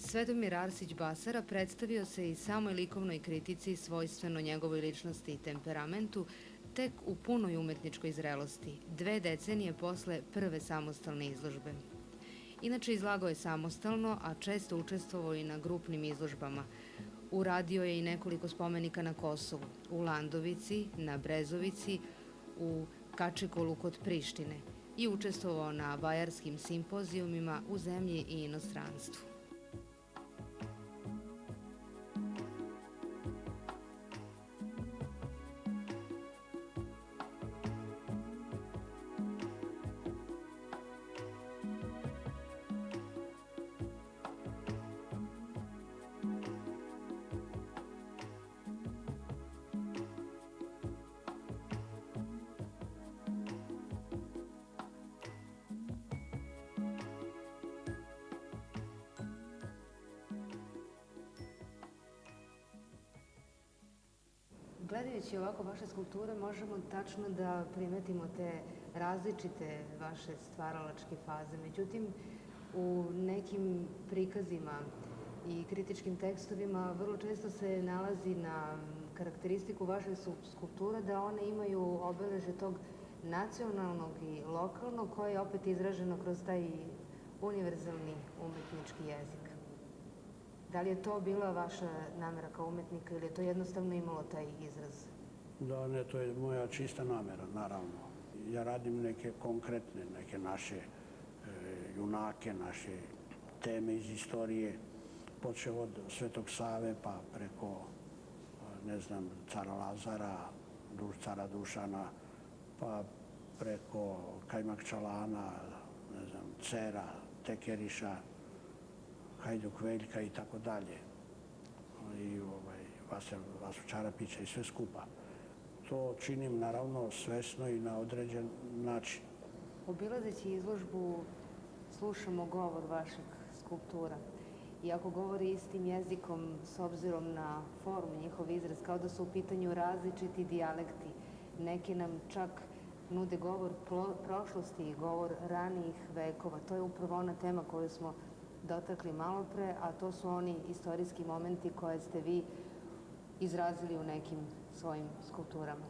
Svetomir Arsić Basara predstavio se i samoj likovnoj kritici svojstveno njegovoj ličnosti i temperamentu tek u punoj umetničkoj zrelosti, 2 decenije posle prve samostalne izložbe. Inače, izlagao je samostalno, a često učestvovao i na grupnim izložbama. Uradio je i nekoliko spomenika na Kosovu, u Landovici, na Brezovici, u Kačikolu kod Prištine i učestvovao na bajarskim simpozijumima u zemlji i inostranstvu. Gledajući ovako vaše skulpture, možemo tačno da primetimo te različite vaše stvaralačke faze. Međutim, u nekim prikazima i kritičkim tekstovima vrlo često se nalazi na karakteristiku vaših skulptura da one imaju obeleže tog nacionalnog i lokalnog, koje je opet izraženo kroz taj univerzalni umetnički jezik. Da li je to bila vaša namera kao umetnika ili je to jednostavno imalo taj izraz? Da, ne, to je moja čista namera, naravno. Ja radim neke konkretne, neke naše junake, naše teme iz istorije, počeo od Svetog Save pa preko, ne znam, cara Lazara, cara Dušana, pa preko Kajmakčalana, ne znam, Cera, Tekeriša, Hajduk Veljka i tako dalje. I Vasu Čarapića i sve skupa. To činim naravno svesno i na određen način. Obilazeći izložbu slušamo govor vaših skulptura. I ako govori istim jezikom s obzirom na formu, njihov izraz, kao da su u pitanju različiti dijalekti. Neki nam čak nude govor prošlosti i govor ranijih vekova. To je upravo ona tema koju smo dotakli malo pre, a to su oni istorijski momenti koje ste vi izrazili u nekim svojim skulpturama.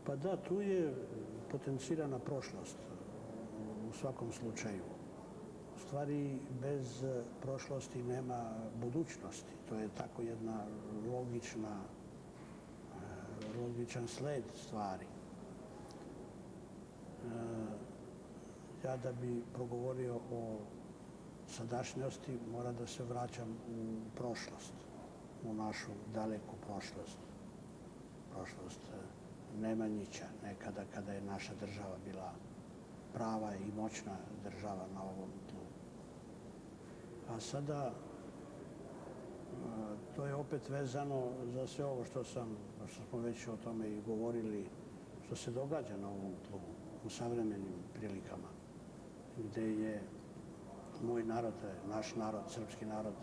Pa da, tu je potencirana prošlost u svakom slučaju. U stvari, bez prošlosti nema budućnosti. To je tako jedna logičan sled stvari. Ja da bi progovorio o sadašnjosti mora da se vraćam u prošlost, u našu daleku prošlost. Prošlost Nemanjića, nekada kada je naša država bila prava i moćna država na ovom tlu. A sada to je opet vezano za sve ovo što smo već o tome i govorili, što se događa na ovom tlu u savremenim prilikama, gde je moj narod, naš narod, srpski narod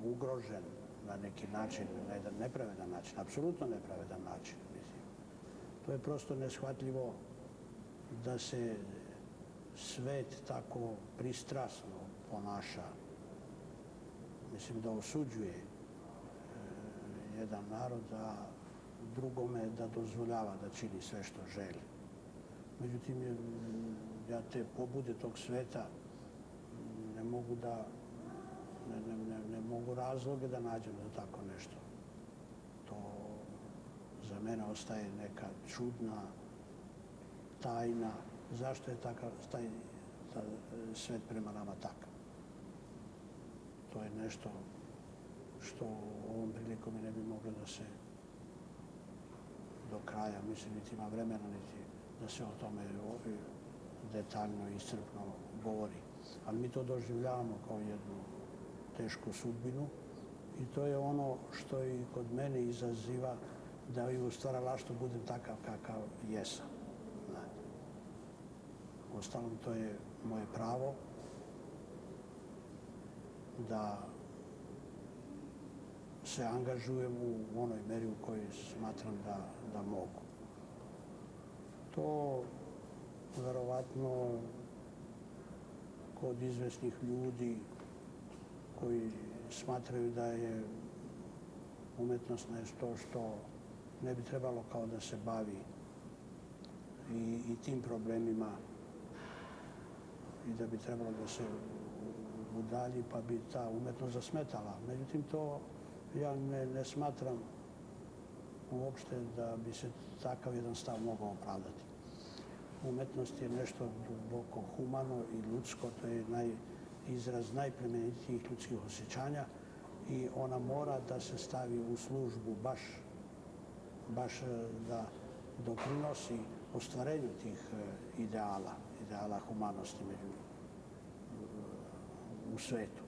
ugrožen na neki način, na jedan nepravedan način, apsolutno nepravedan način. To je prosto neshvatljivo da se svet tako pristrasno ponaša. Mislim da osuđuje jedan narod, a drugome da dozvoljava da čini sve što želi. Međutim, ja te pobude tog sveta ne mogu razloge da nađem za tako nešto. To za mene ostaje neka čudna tajna. Zašto je taj svet prema nama takav? To je nešto što ovom prilikom ne bi moglo da se do kraja, mislim, niti ima vremena, niti da se o tome detaljno i iscrpno govori. Ali mi to doživljavamo kao jednu tešku sudbinu i to je ono što i kod mene izaziva da i u stvaralaštvu budem takav kakav jesam. Uostalom, to je moje pravo da se angažujem u onoj meri u kojoj smatram da mogu. To verovatno kod izvesnih ljudi koji smatraju da je umetnost nešto što ne bi trebalo kao da se bavi i tim problemima i da bi trebalo da se udalji pa bi ta umetnost zasmetala. Međutim, to ja ne smatram uopšte da bi se takav jedan stav mogao opravdati. Umetnost je nešto duboko humano i ljudsko, to je izraz najplemenitijih ljudskih osjećanja i ona mora da se stavi u službu baš da doprinosi ostvarenju tih ideala humanosti u svetu.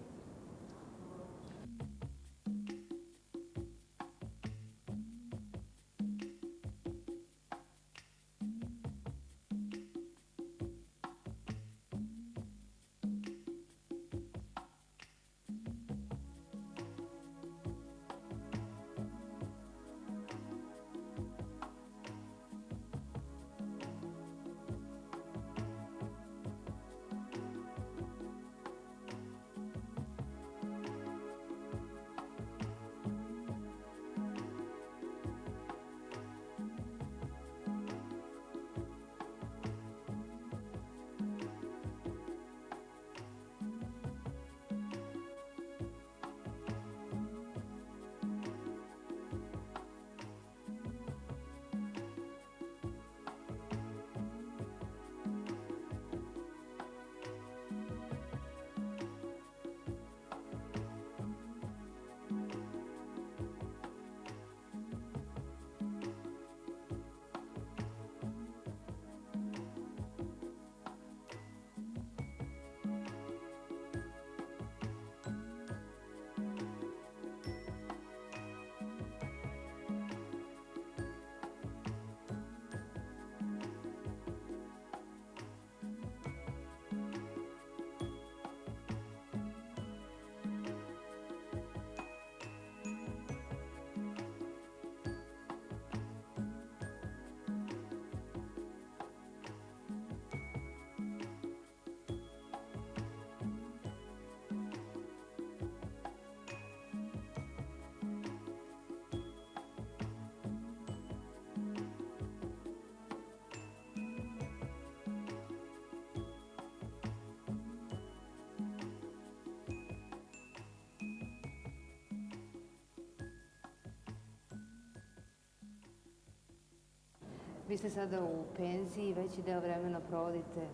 Vi ste sada u penziji i veći deo vremena provodite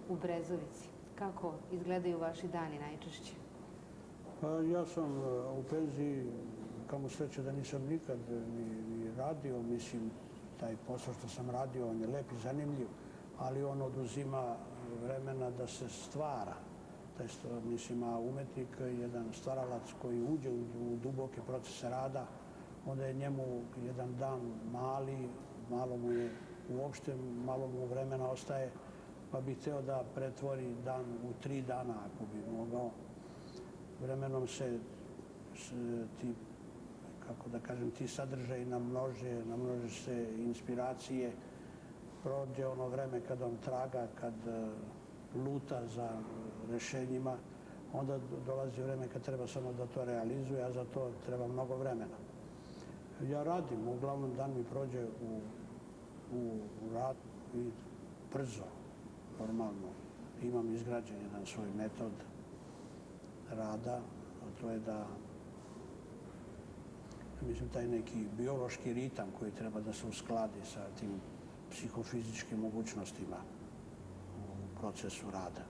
u Brezovici. Kako izgledaju vaši dani najčešće? Ja sam u penziji, kamo sreće da nisam nikad ni radio. Mislim, taj posao što sam radio, on je lep i zanimljiv, ali on oduzima vremena da se stvara. Mislim, a umetnik je jedan stvaralac koji uđe u duboke procese rada, onda je njemu jedan dan mali, malo mu je uopšte, malo mu vremena ostaje, pa bi hteo da pretvori dan u 3 dana, ako bi mogao. Vremenom se ti, kako da kažem, ti sadržaji namnože se inspiracije, prođe ono vreme kad on traga, kad luta za rešenjima, onda dolazi vreme kad treba samo da to realizuje, a za to treba mnogo vremena. Ja radim, uglavnom dan mi prođe u radu i brzo, normalno. Imam izgrađen jedan svoj metod rada, a to je da, mislim, taj neki biološki ritam koji treba da se uskladi sa tim psihofizičkim mogućnostima u procesu rada.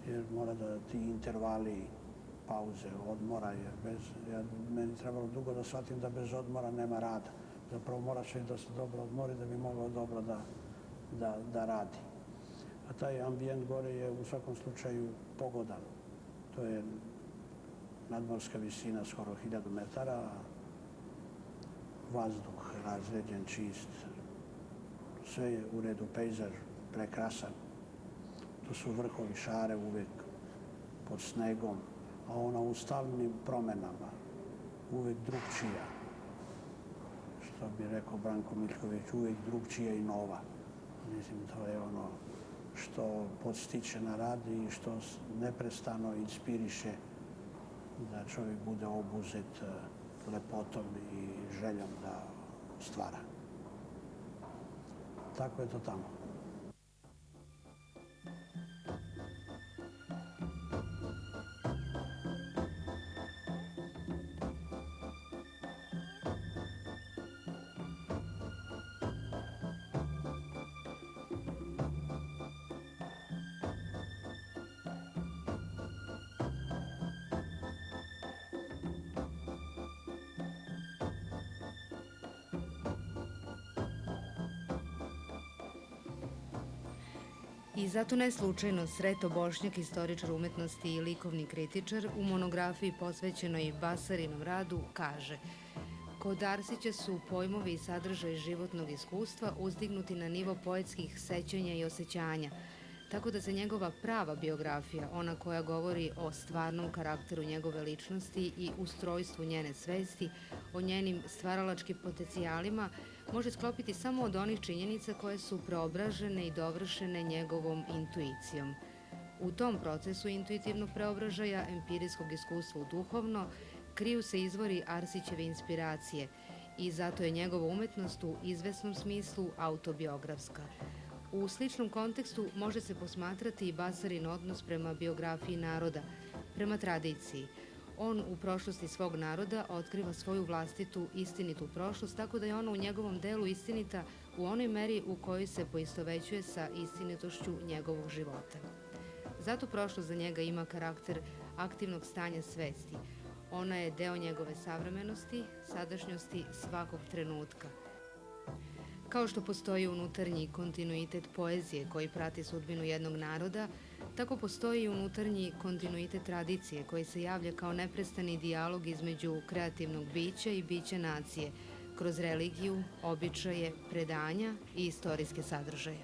Jer mora da ti intervali, pauze, odmora, jer meni trebalo dugo da shvatim da bez odmora nema rada. Zapravo mora se da se dobro odmori da bi mogao dobro da radi. A taj ambijent gore je u svakom slučaju pogodan. To je nadmorska visina skoro 1000 metara, vazduh razređen, čist, sve je u redu, pejzaž prekrasan. Tu su vrhovi šare uvek pod snegom, a ona u stalnim promenama, uvek drugčija. Što bi rekao Branko Miljković, uvek drugčija i nova. Mislim, to je ono što podstiče na rad i što neprestano inspiriše da čovjek bude obuzet lepotom i željom da stvara. Tako je to tamo. I zato ne slučajno Sreto Bošnjak, istoričar umetnosti i likovni kritičar, u monografiji posvećenoj Basarinom radu kaže: kod Arsića su pojmovi i sadržaj životnog iskustva uzdignuti na nivo poetskih sećanja i osjećanja, tako da se njegova prava biografija, ona koja govori o stvarnom karakteru njegove ličnosti i ustrojstvu njene svesti, o njenim stvaralačkim potencijalima, može sklopiti samo od onih činjenica koje su preobražene i dovršene njegovom intuicijom. U tom procesu intuitivnog preobražaja, empirijskog iskustva u duhovno, kriju se izvori Arsićeve inspiracije i zato je njegova umetnost u izvesnom smislu autobiografska. U sličnom kontekstu može se posmatrati i Basarin odnos prema biografiji naroda, prema tradiciji. On u prošlosti svog naroda otkriva svoju vlastitu istinitu prošlost, tako da je ona u njegovom delu istinita u onoj meri u kojoj se poistovećuje sa istinitošću njegovog života. Zato prošlost za njega ima karakter aktivnog stanja svesti. Ona je deo njegove savremenosti, sadašnjosti svakog trenutka. Kao što postoji unutarnji kontinuitet poezije koji prati sudbinu jednog naroda, tako postoji i unutarnji kontinuitet tradicije koji se javlja kao neprestani dijalog između kreativnog bića i bića nacije, kroz religiju, običaje, predanja i istorijske sadržaje.